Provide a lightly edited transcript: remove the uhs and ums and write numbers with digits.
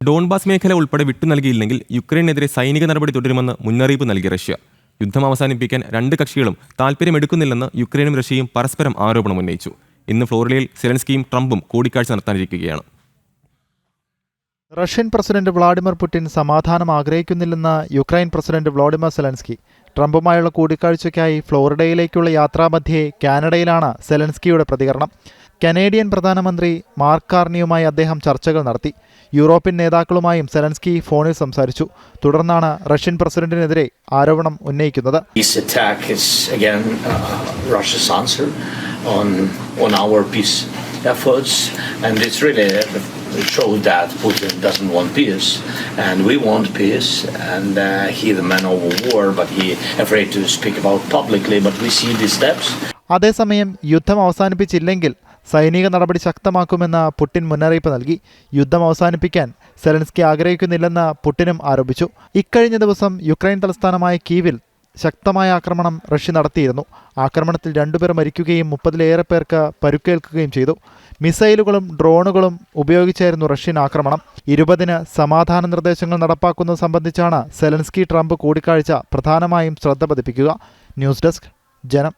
Donbas മേഖല ഉൾപ്പെടെ വിട്ടു നൽകിയില്ലെങ്കിൽ യുക്രൈനെതിരെ സൈനിക നടപടി തുടരുമെന്ന് മുന്നറിയിപ്പ് നൽകി റഷ്യ. യുദ്ധം അവസാനിപ്പിക്കാൻ രണ്ട് കക്ഷികളും താൽപ്പര്യമെടുക്കുന്നില്ലെന്ന് യുക്രൈനും റഷ്യയും പരസ്പരം ആരോപണം ഉന്നയിച്ചു. ഇന്ന് ഫ്ലോറിഡയിൽ സെലൻസ്കിയും ട്രംപും കൂടിക്കാഴ്ച നടത്താനിരിക്കുകയാണ്. റഷ്യൻ പ്രസിഡന്റ് വ്ളാഡിമിർ പുടിൻ സമാധാനം ആഗ്രഹിക്കുന്നില്ലെന്ന് യുക്രൈൻ പ്രസിഡന്റ് വ്ളാഡിമിർ സെലൻസ്കി. ട്രംപുമായുള്ള കൂടിക്കാഴ്ചയ്ക്കായി ഫ്ലോറിഡയിലേക്കുള്ള യാത്രാമധ്യേ കാനഡയിലാണ് സെലൻസ്കിയുടെ പ്രതികരണം. കനേഡിയൻ പ്രധാനമന്ത്രി മാർക്ക് കാർണിയുമായി അദ്ദേഹം ചർച്ചകൾ നടത്തി. യൂറോപ്യൻ നേതാക്കളുമായും സെലൻസ്കി ഫോണിൽ സംസാരിച്ചു. തുടർന്നാണ് റഷ്യൻ പ്രസിഡന്റിനെതിരെ ആരോപണം ഉന്നയിക്കുന്നത്. Shows that Putin doesn't want peace, and we want peace, and he's the man of war, but he's afraid to speak about publicly, but we see these steps. അതേസമയം യുദ്ധം അവസാനിപ്പിച്ചില്ലെങ്കിൽ സൈനിക നടപടി ശക്തമാക്കുമെന്ന് പുടിൻ മുന്നറിയിപ്പ് നൽകി. യുദ്ധം അവസാനിപ്പിക്കാൻ സെലൻസ്കി ആഗ്രഹിക്കുന്നില്ലെന്ന് പുടിനും ആരോപിച്ചു. ഇക്കഴിഞ്ഞ ദിവസം യുക്രൈൻ തലസ്ഥാനമായ കീവിൽ ശക്തമായ ആക്രമണം റഷ്യ നടത്തിയിരുന്നു. ആക്രമണത്തിൽ 2 പേർ മരിക്കുകയും 30-ലേറെ പേർക്ക് പരുക്കേൽക്കുകയും ചെയ്തു. മിസൈലുകളും ഡ്രോണുകളും ഉപയോഗിച്ചായിരുന്നു റഷ്യൻ ആക്രമണം. 20-ന് സമാധാന നിർദ്ദേശങ്ങൾ നടപ്പാക്കുന്നത് സംബന്ധിച്ചാണ് സെലൻസ്കി ട്രംപ് കൂടിക്കാഴ്ച പ്രധാനമായും ശ്രദ്ധ പതിപ്പിക്കുക. ന്യൂസ് ഡെസ്ക്, ജനം.